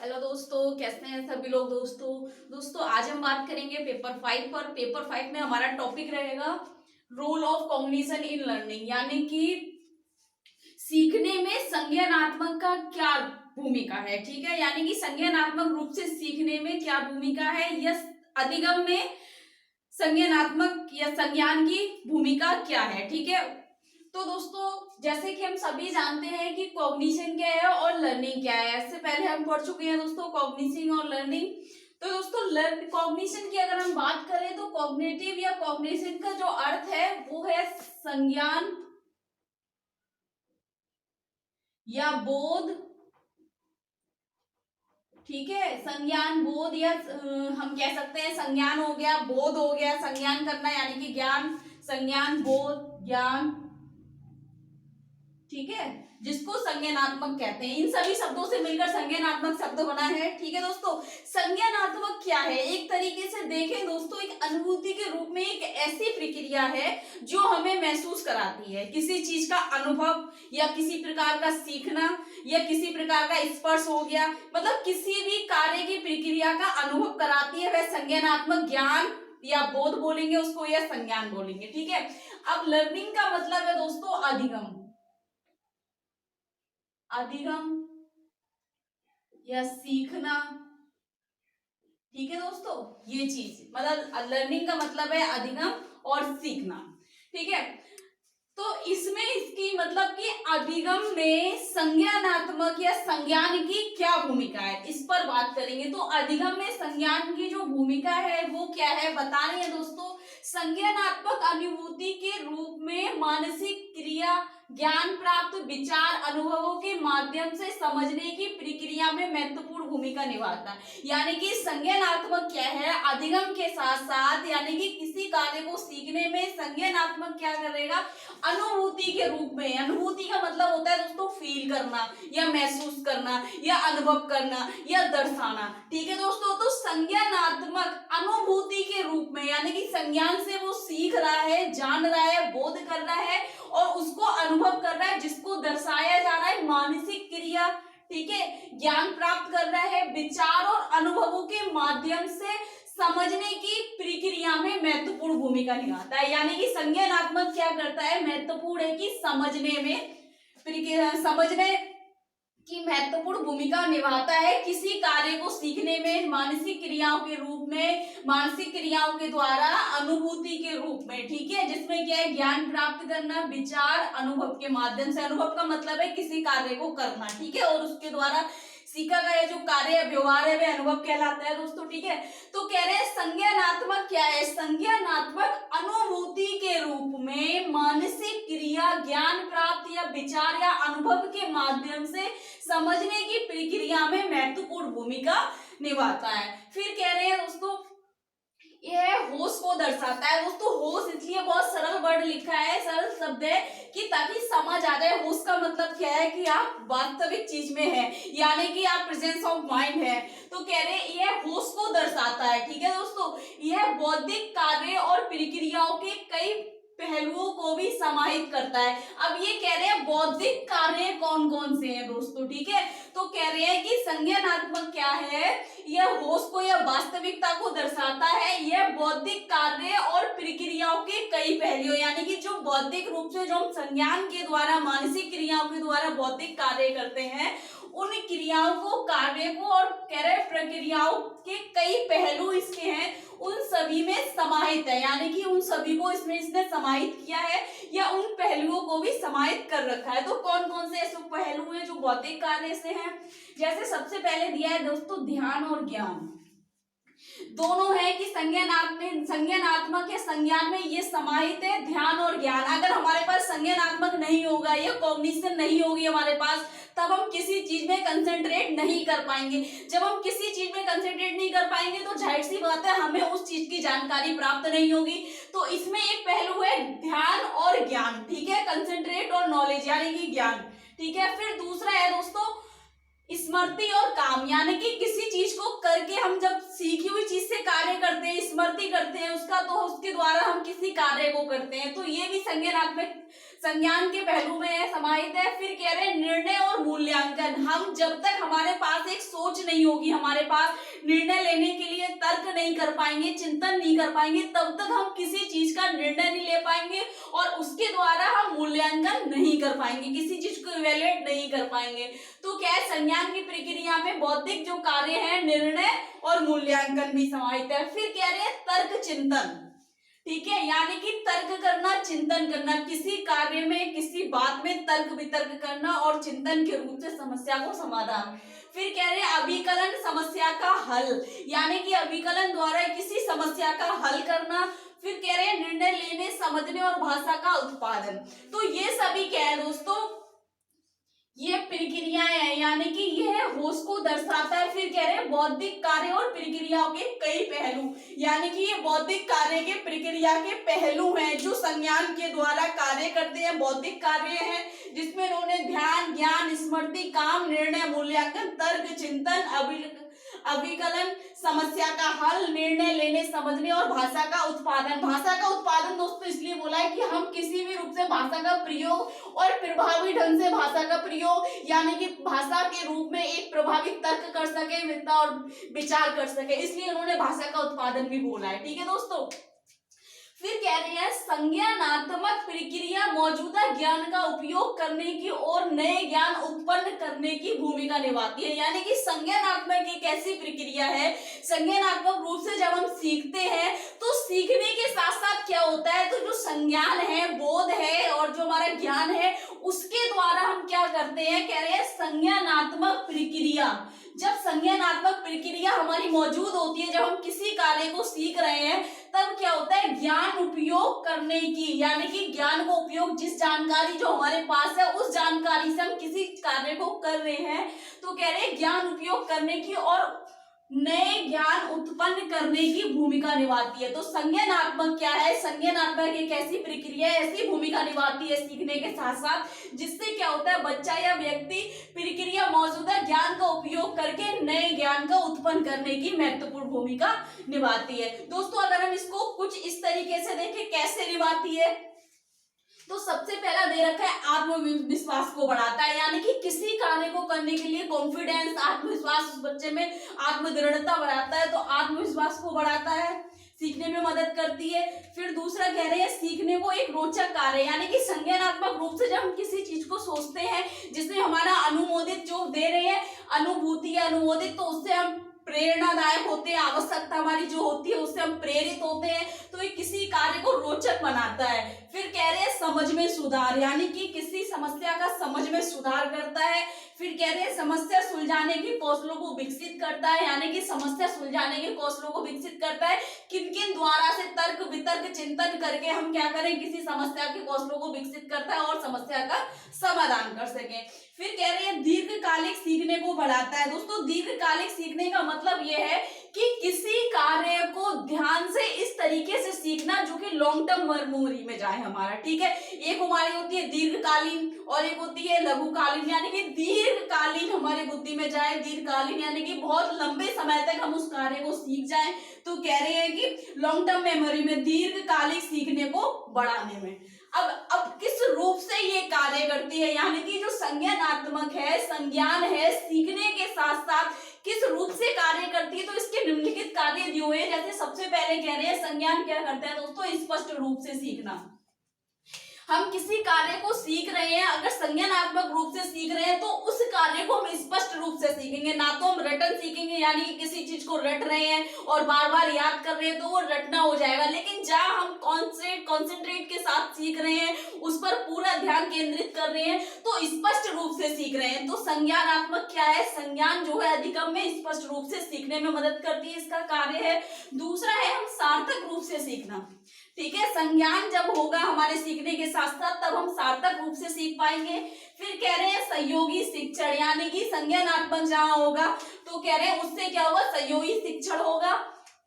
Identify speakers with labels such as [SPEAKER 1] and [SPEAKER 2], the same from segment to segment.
[SPEAKER 1] Hello दोस्तों, कैसे हैं सभी लोग। दोस्तों आज हम बात करेंगे पेपर 5 पर। पेपर 5 में हमारा टॉपिक रहेगा role of cognition in learning, यानी कि सीखने में संज्ञानात्मक का क्या भूमिका है। ठीक है, यानी कि संज्ञानात्मक रूप से सीखने में क्या भूमिका है, यह अधिगम में संज्ञानात्मक या संज्ञान की भूमिका क्या है। ठीक है, तो दोस्तों जैसे कि हम सभी जानते हैं कि कॉग्निशन क्या है और लर्निंग क्या है। इससे पहले हम पढ़ चुके हैं दोस्तों कॉग्निशन और लर्निंग। तो दोस्तों कॉग्निशन की अगर हम बात करें तो कॉग्निटिव या कॉग्निशन का जो अर्थ है वो है संज्ञान या बोध। ठीक है, संज्ञान बोध या हम कह सकते हैं संज्ञान हो गया, बोध हो गया, संज्ञान करना यानी कि ज्ञान, संज्ञान बोध ज्ञान। ठीक है, जिसको संज्ञानात्मक कहते हैं। इन सभी शब्दों से मिलकर संज्ञानात्मक शब्द बना है। ठीक है दोस्तों, संज्ञानात्मक क्या है, एक तरीके से देखें दोस्तों, एक अनुभूति के रूप में एक ऐसी प्रक्रिया है जो हमें महसूस कराती है। किसी चीज का अनुभव या किसी प्रकार का सीखना या किसी प्रकार का स्पर्श हो गया, मतलब किसी भी कार्य की प्रक्रिया का अनुभव कराती है, वह संज्ञानात्मक ज्ञान या बोध बोलेंगे उसको, या संज्ञान बोलेंगे। ठीक है, अब लर्निंग का मतलब है दोस्तों अधिगम, अधिगम या सीखना। ठीक है दोस्तों, ये चीज मतलब लर्निंग का मतलब है अधिगम और सीखना। ठीक है, तो इसमें इसकी मतलब कि अधिगम में संज्ञानात्मक या संज्ञान की क्या भूमिका है, इस पर बात करेंगे। तो अधिगम में संज्ञान की जो भूमिका है वो क्या है बता रहे हैं दोस्तों। संज्ञानात्मक अनुभूति के रूप में मानसिक क्रिया ज्ञान प्राप्त विचार अनुभवों के माध्यम से समझने की प्रक्रिया में महत्वपूर्ण भूमिका निभाता है। यानी कि संज्ञानात्मक क्या है, अधिगम के साथ साथ यानी कि किसी कार्य को सीखने में संज्ञानात्मक क्या करेगा, अनुभूति के रूप में। अनुभूति का मतलब होता है दोस्तों फील करना या महसूस करना या अनुभव करना या दर्शाना। ठीक है दोस्तों, तो संज्ञानात्मक अनुभूति के रूप में यानी कि संज्ञान से वो सीख रहा है, जान रहा है, बोध कर रहा है और उसको अनुभव कर रहा है, जिसको दर्शाया जा रहा है मानसिक क्रिया। ठीक है, ज्ञान प्राप्त कर रहा है विचार और अनुभवों के माध्यम से समझने की प्रक्रिया में महत्वपूर्ण भूमिका निभाता है। यानी कि संज्ञानात्मक क्या करता है, महत्वपूर्ण है कि समझने में समझने की महत्वपूर्ण भूमिका निभाता है किसी कार्य को सीखने में मानसिक क्रियाओं के रूप में, मानसिक क्रियाओं के द्वारा अनुभूति के रूप में। ठीक है, जिसमें क्या है, ज्ञान प्राप्त करना विचार अनुभव के माध्यम से। अनुभव का मतलब है किसी कार्य को करना। ठीक है, और उसके द्वारा सीखा गया जो कार्य व्यवहार है वह अनुभव कहलाता है दोस्तों। ठीक है, तो कह रहे हैं संज्ञानात्मक क्या है, संज्ञानात्मक अनुभूति के रूप में मानसिक क्रिया ज्ञान प्राप्त या विचार या अनुभव के माध्यम से समझने की प्रक्रिया में महत्वपूर्ण भूमिका निभाता है। फिर कह रहे हैं दोस्तों यह होश को दर्शाता है। दोस्तों होश इसलिए बहुत सरल वर्ड लिखा है, सरल शब्द है कि ताकि समझ आ जाए। होश का मतलब क्या है कि आप वास्तविक चीज में है, यानी कि आप प्रेजेंस ऑफ माइंड है। तो कह रहे हैं यह होश को दर्शाता है। ठीक है दोस्तों, यह बौद्धिक कार्य और प्रक्रियाओं के कई पहलुओं को भी समाहित करता है। अब ये कह रहे हैं बौद्धिक कार्य कौन कौन से हैं दोस्तों। ठीक है, तो कह रहे हैं कि संज्ञानात्मक क्या है, यह होश को या वास्तविकता को दर्शाता है। यह बौद्धिक कार्य और प्रक्रियाओं के कई पहलुओं, यानी कि जो बौद्धिक रूप से जो हम संज्ञान के द्वारा मानसिक क्रियाओं के द्वारा बौद्धिक कार्य करते हैं, उन क्रियाओं को, कार्य को और कह रहे प्रक्रियाओं के कई पहलू इसके हैं, उन सभी में समाहित है। यानी कि उन सभी को इसमें इसने समाहित किया है या उन पहलुओं को भी समाहित कर रखा है। तो कौन कौन से ऐसे पहलू हैं जो बौद्धिक कार्य से हैं, जैसे सबसे पहले दिया है दोस्तों ध्यान और ज्ञान। दोनों है कि संज्ञानात्मक या संज्ञान में ये समाहित है, ध्यान और ज्ञान। अगर हमारे पास संज्ञानात्मक नहीं होगा या कॉग्निशन नहीं होगी हमारे पास, तब हम किसी चीज में कंसंट्रेट नहीं कर पाएंगे। जब हम किसी चीज में कंसंट्रेट नहीं कर पाएंगे तो जाहिर सी बात है हमें उस चीज की जानकारी प्राप्त नहीं होगी। तो इसमें एक पहलू है ध्यान और ज्ञान। ठीक है, कंसंट्रेट और नॉलेज यानी कि ज्ञान। ठीक है, फिर दूसरा है दोस्तों स्मृति और काम, यानी कि किसी चीज को करके हम जब सीखी हुई चीज से कार्य करते हैं, स्मृति करते हैं उसका, तो उसके द्वारा हम किसी कार्य को करते हैं। तो ये भी संज्ञानात्मक संज्ञान के पहलू में है, समाहित है। फिर कह रहे हैं निर्णय और मूल्य मूल्यांकन। हम जब तक हमारे पास एक सोच नहीं होगी, हमारे पास निर्णय लेने के लिए तर्क नहीं कर पाएंगे, चिंतन नहीं कर पाएंगे, तब तक हम किसी चीज का निर्णय नहीं ले पाएंगे और उसके द्वारा हम मूल्यांकन नहीं कर पाएंगे, किसी चीज को इवेल्युएट नहीं कर पाएंगे। तो क्या है, संज्ञान की प्रक्रिया में बौद्धिक जो कार्य है, निर्णय और मूल्यांकन भी समाहित है। फिर कह रहे हैं तर्क चिंतन, ठीक है, यानी कि तर्क करना, चिंतन करना, किसी कार्य में, किसी बात में तर्क वितर्क करना और चिंतन के रूप से समस्या को समाधान। फिर कह रहे हैं अभिकलन, समस्या का हल, यानी कि अभिकलन द्वारा किसी समस्या का हल करना। फिर कह रहे हैं निर्णय लेने, समझने और भाषा का उत्पादन। तो ये सभी क्या है दोस्तों, ये प्रक्रियाएं हैं, यानी कि यह होश को दर्शाता है। फिर कह रहे हैं बौद्धिक कार्य और प्रक्रियाओं के कई पहलू, यानी कि ये बौद्धिक कार्य के, प्रक्रिया के पहलू हैं जो संज्ञान के द्वारा कार्य करते हैं। बौद्धिक कार्य हैं जिसमें उन्होंने ध्यान, ज्ञान, स्मृति, काम, निर्णय, मूल्यांकन, तर्क, चिंतन, अभिकलन, समस्या का हल, निर्णय लेने, समझने और भाषा का उत्पादन। भाषा का उत्पादन दोस्तों इसलिए बोला है कि हम किसी भी रूप से भाषा का प्रयोग और प्रभावी ढंग से भाषा का प्रयोग, यानी कि भाषा के रूप में एक प्रभावी तर्क कर सके और विचार कर सके, इसलिए उन्होंने भाषा का उत्पादन भी बोला है। ठीक है दोस्तों। फिर कह रहे हैं संज्ञानात्मक प्रक्रिया मौजूदा ज्ञान का उपयोग करने की और नए ज्ञान उत्पन्न करने की भूमिका निभाती है। यानी कि संज्ञानात्मक एक ऐसी प्रक्रिया है, संज्ञानात्मक रूप से जब हम सीखते हैं तो सीखने के साथ साथ क्या होता है, तो जो संज्ञान है, बोध है और जो हमारा ज्ञान है उसके द्वारा हम क्या करते हैं, कह रहे हैं संज्ञानात्मक प्रक्रिया। जब संज्ञानात्मक प्रक्रिया हमारी मौजूद होती है, जब हम किसी कार्य को सीख रहे हैं, तब क्या होता है, ज्ञान उपयोग करने की, यानी कि ज्ञान को उपयोग, जिस जानकारी जो हमारे पास है उस जानकारी से हम किसी कार्य को कर रहे हैं, तो कह रहे हैं ज्ञान उपयोग करने की और नए ज्ञान उत्पन्न करने की भूमिका निभाती है। तो संज्ञानात्मक क्या है, संज्ञानात्मक एक ऐसी प्रक्रिया, ऐसी भूमिका निभाती है सीखने के साथ साथ, जिससे क्या होता है, बच्चा या व्यक्ति प्रक्रिया मौजूदा ज्ञान का उपयोग करके नए ज्ञान का उत्पन्न करने की महत्वपूर्ण भूमिका निभाती है। दोस्तों अगर हम इसको कुछ इस तरीके से देखें कैसे निभाती है, तो सबसे पहला दे रखा है आत्मविश्वास को बढ़ाता है, यानी कि किसी कार्य को करने के लिए कॉन्फिडेंस, आत्मविश्वास उस बच्चे में आत्मदृढ़ता बढ़ाता है, तो आत्मविश्वास को बढ़ाता है, सीखने में मदद करती है। फिर दूसरा कह रहे हैं सीखने को एक रोचक कार्य, यानी कि संज्ञानात्मक रूप से जब हम किसी चीज को सोचते हैं जिसमें हमारा अनुमोदित जो दे रहे हैं अनुभूति है अनुमोदित, तो उससे हम प्रेरणादायक होते हैं, आवश्यकता हमारी जो होती है उससे हम प्रेरित होते हैं, तो ये किसी कार्य को रोचक बनाता है। फिर कह रहे हैं समझ में सुधार, यानी कि किसी समस्या का समझ में सुधार करता है। फिर कह रहे हैं समस्या सुलझाने के कौशलों को विकसित करता है, यानी कि समस्या सुलझाने के कौशलों को विकसित करता है, किन किन द्वारा से तर्क वितर्क चिंतन करके हम क्या करें, किसी समस्या के कौशलों को विकसित करता है और समस्या का समाधान कर सके। फिर कह रहे हैं दीर्घकालिक सीखने को बढ़ाता है। दोस्तों दीर्घकालिक सीखने का मतलब यह है कि किसी कार्य को ध्यान से इस तरीके से सीखना जो कि लॉन्ग टर्म मेमोरी में जाए हमारा, ठीक है। एक हमारी होती है दीर्घकालीन और एक होती है लघुकालीन, यानी कि दीर्घकालीन हमारी बुद्धि में जाए, दीर्घकालीन यानी कि बहुत लंबे समय तक हम उस कार्य को सीख जाएं, तो कह रहे हैं कि लॉन्ग टर्म मेमोरी में, दीर्घकालिक सीखने को बढ़ाने में। अब किस रूप से ये कार्य करती है, यानी कि जो संज्ञानात्मक है, संज्ञान है, सीखने के साथ साथ किस रूप से कार्य करती है, तो इसके निम्नलिखित कार्य दिए हुए हैं। जैसे सबसे पहले कह रहे हैं संज्ञान क्या करता है दोस्तों, स्पष्ट रूप से सीखना। हम किसी कार्य को सीख रहे हैं, अगर संज्ञानात्मक रूप से सीख रहे हैं तो उस कार्य को हम स्पष्ट रूप से सीखेंगे, ना तो हम रटन सीखेंगे, यानी कि किसी चीज को रट रहे हैं और बार बार याद कर रहे हैं तो वो रटना हो जाएगा। लेकिन जहां हम कॉन्सेंट्रेट के साथ सीख रहे हैं, उस पर पूरा ध्यान केंद्रित कर रहे हैं, तो स्पष्ट रूप से सीख रहे हैं। तो संज्ञानात्मक क्या है, संज्ञान जो है अधिगम में स्पष्ट रूप से सीखने में मदद करती है, इसका कार्य है। दूसरा है हम सार्थक रूप से सीखना, ठीक है। संज्ञान जब होगा हमारे सीखने के साथ साथ तब हम सार्थक रूप से सीख पाएंगे। फिर कह रहे हैं सहयोगी शिक्षण, यानी कि संज्ञानात्मक जहां होगा तो कह रहे हैं उससे क्या होगा, सहयोगी शिक्षण होगा।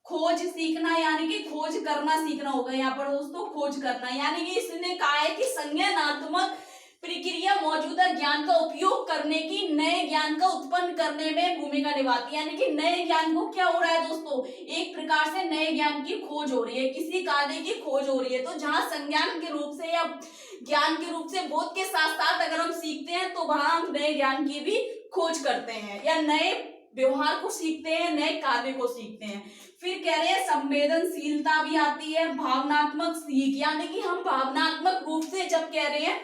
[SPEAKER 1] खोज सीखना, यानी कि खोज करना सीखना होगा यहाँ पर दोस्तों, खोज करना, यानी कि इसने कहा है कि संज्ञानात्मक प्रक्रिया मौजूदा ज्ञान का उपयोग कर करने की, नए ज्ञान का उत्पन्न करने में भूमिका निभाती है। यानी कि नए ज्ञान को क्या हो रहा है दोस्तों, एक प्रकार से नए ज्ञान की खोज हो रही है, किसी कार्य की खोज हो रही है। तो जहां संज्ञान के रूप से या ज्ञान के रूप से बोध के साथ साथ अगर हम सीखते हैं तो वहां हम नए ज्ञान की भी खोज करते हैं, या नए व्यवहार को सीखते हैं, नए कार्य को सीखते हैं। फिर कह रहे हैं संवेदनशीलता भी आती है, भावनात्मक सीख, यानी कि हम भावनात्मक रूप से जब कह रहे हैं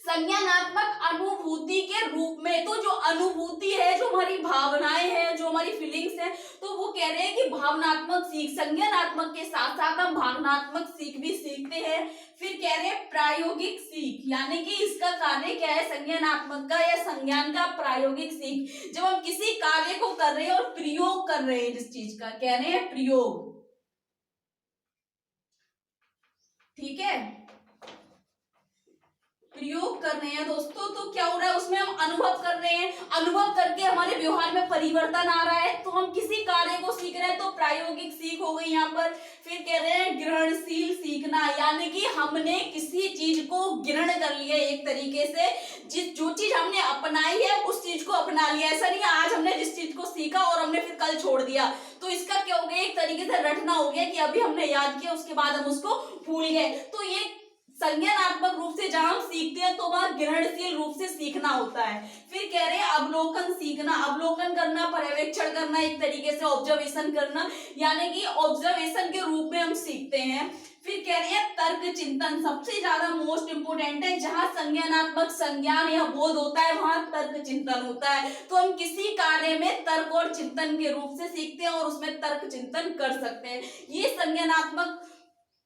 [SPEAKER 1] संज्ञानात्मक अनुभूति के रूप में, तो जो अनुभूति है, जो हमारी भावनाएं हैं, जो हमारी फीलिंग्स है, तो वो कह रहे हैं कि भावनात्मक सीख, संज्ञानात्मक के साथ साथ हम भावनात्मक सीख भी सीखते हैं। फिर कह रहे हैं प्रायोगिक सीख, यानी कि इसका कार्य क्या है, संज्ञानात्मक का या संज्ञान का प्रायोगिक सीख, जब हम किसी कार्य को कर रहे हैं और प्रयोग कर रहे हैं, जिस चीज का कह रहे हैं प्रयोग, ठीक है, प्रयोग कर रहे हैं दोस्तों, तो क्या हो रहा है उसमें हम अनुभव कर रहे हैं, अनुभव करके हमारे व्यवहार में परिवर्तन आ रहा है, तो हम किसी कार्य को सीख रहे हैं, तो प्रायोगिक सीख हो गई यहाँ पर। फिर कह रहे हैं ग्रहणशील सीखना, यानी कि हमने किसी चीज को ग्रहण कर लिया एक तरीके से, जो चीज हमने अपनाई है उस चीज को अपना लिया। ऐसा नहीं आज हमने जिस चीज को सीखा और हमने फिर कल छोड़ दिया, तो इसका क्या हो गया, एक तरीके से रटना हो गया कि अभी हमने याद किया उसके बाद हम उसको भूल गए। तो ये संज्ञानात्मक रूप से जहां हम सीखते हैं तो वहां ग्रहणशील रूप से सीखना होता है। फिर कह रहे हैं अवलोकन सीखना, अवलोकन करना, पर्यवेक्षण करना, एक तरीके से ऑब्जर्वेशन करना, यानी कि ऑब्जर्वेशन के रूप में हम सीखते हैं। फिर कह रहे हैं तर्क चिंतन, सबसे ज्यादा मोस्ट इंपोर्टेंट है, जहां संज्ञानात्मक संज्ञान या बोध होता है वहां तर्क चिंतन होता है। तो हम किसी कार्य में तर्क और चिंतन के रूप से सीखते हैं और उसमें तर्क चिंतन कर सकते हैं। ये संज्ञानात्मक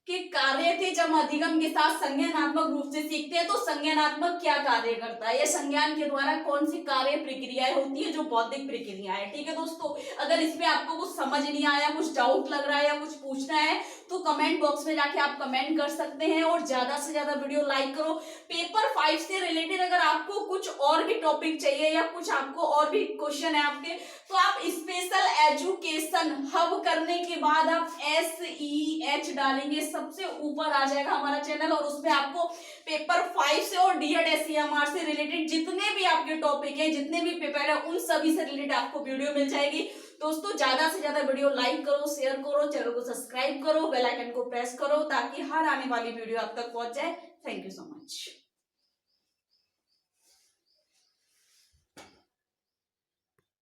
[SPEAKER 1] के कार्य थे। जब अधिगम के साथ संज्ञानात्मक रूप से सीखते हैं तो संज्ञानात्मक क्या कार्य करता है, या संज्ञान के द्वारा कौन सी कार्य प्रक्रियाएं होती है, जो बौद्धिक प्रक्रियाएं। ठीक है दोस्तों, अगर इसमें आपको कुछ समझ नहीं आया, कुछ डाउट लग रहा है या कुछ पूछना है तो कमेंट बॉक्स में जाके आप कमेंट कर सकते हैं, और ज्यादा से ज्यादा वीडियो लाइक करो। पेपर 5 से रिलेटेड अगर आपको कुछ और भी टॉपिक चाहिए या कुछ आपको और भी क्वेश्चन है आपके, तो आप स्पेशल एजुकेशन हब करने के बाद आप SEH डालेंगे, सबसे ऊपर आ जाएगा हमारा चैनल, और उसमें आपको पेपर 5 से और DED SEMR से रिलेटेड जितने भी आपके टॉपिक है, जितने भी पेपर है, उन सभी से रिलेटेड आपको वीडियो मिल जाएगी। दोस्तों ज्यादा से ज्यादा वीडियो लाइक करो, शेयर करो, चैनल को सब्सक्राइब करो, बेल आइकन को प्रेस करो, ताकि हर आने वाली वीडियो आप तक पहुंच जाए। Thank you so much.